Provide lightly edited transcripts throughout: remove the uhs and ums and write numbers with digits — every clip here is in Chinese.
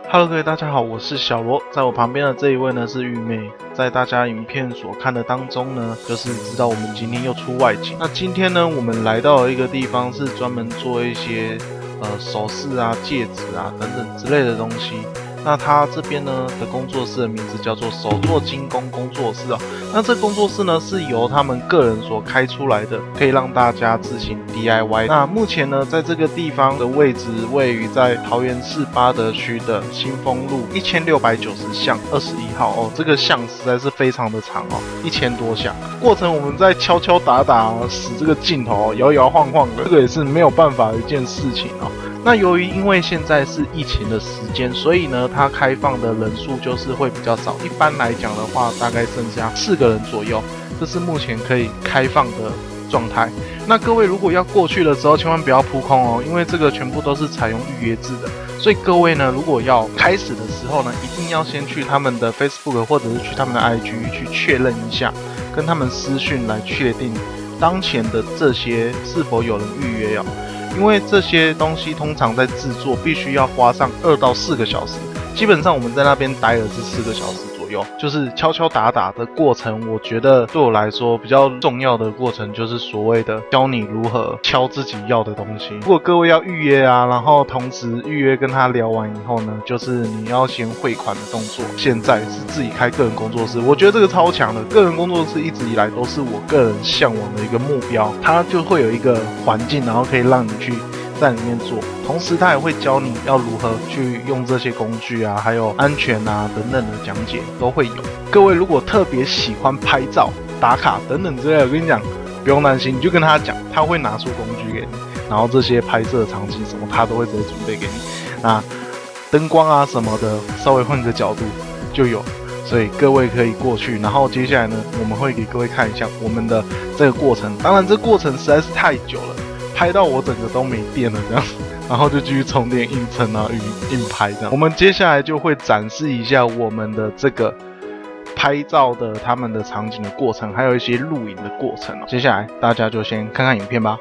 Hello， 各位大家好，我是小罗，在我旁边的这一位呢是玉妹。在大家影片所看的当中呢，就是知道我们今天又出外景。那今天呢，我们来到了一个地方，是专门做一些首饰啊、戒指啊等等之类的东西。那他这边呢的工作室的名字叫做手作精工工作室哦。那这工作室呢是由他们个人所开出来的，可以让大家自行 DIY。那目前呢，在这个地方的位置位于在桃园市八德区的新丰路1690巷21号哦。这个巷实在是非常的长哦，1000多巷。过程我们在敲敲打打使这个镜头摇摇晃晃的，这个也是没有办法的一件事情哦。那由于因为现在是疫情的时间，所以呢，它开放的人数就是会比较少。一般来讲的话，大概剩下4个人左右，这是目前可以开放的状态。那各位如果要过去的时候，千万不要扑空哦，因为这个全部都是采用预约制的。所以各位呢，如果要开始的时候呢，一定要先去他们的 Facebook 或者是去他们的 IG 去确认一下，跟他们私讯来确定当前的这些是否有人预约哦。因为这些东西通常在制作必须要花上2到4个小时，基本上我们在那边待了是4个小时左右，就是敲敲打打的过程。我觉得对我来说比较重要的过程就是所谓的教你如何敲自己要的东西。如果各位要预约啊，然后同时预约跟他聊完以后呢，就是你要先汇款的动作。现在是自己开个人工作室，我觉得这个超强的。个人工作室一直以来都是我个人向往的一个目标，它就会有一个环境，然后可以让你去在里面做，同时他也会教你要如何去用这些工具啊，还有安全啊等等的讲解都会有。各位如果特别喜欢拍照、打卡等等之类的，我跟你讲，不用担心，你就跟他讲，他会拿出工具给你，然后这些拍摄场景什么，他都会直接准备给你。那灯光啊什么的，稍微换个角度就有。所以各位可以过去，然后接下来呢，我们会给各位看一下我们的这个过程。当然，这过程实在是太久了。拍到我整个都没电了这样，然后就继续充电硬撑啊硬拍这样。我们接下来就会展示一下我们的这个拍照的他们的场景的过程，还有一些录影的过程哦。接下来大家就先看看影片吧。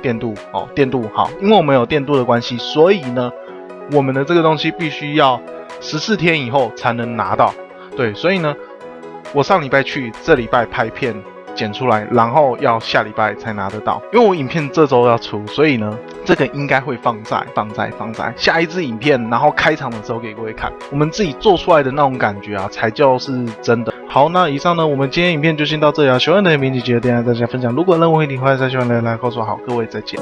电镀哦，电镀好，因为我们有电镀的关系，所以呢，我们的这个东西必须要14天以后才能拿到。对，所以呢，我上礼拜去，这礼拜拍片剪出来，然后要下礼拜才拿得到。因为我影片这周要出，所以呢，这个应该会放在下一支影片，然后开场的时候给各位看。我们自己做出来的那种感觉啊，才叫是真的。好，那以上呢，我们今天影片就先到这里啊。喜欢的影片记得点赞、大家分享。如果有任何问题，欢迎在下面来告诉我。好，各位再见。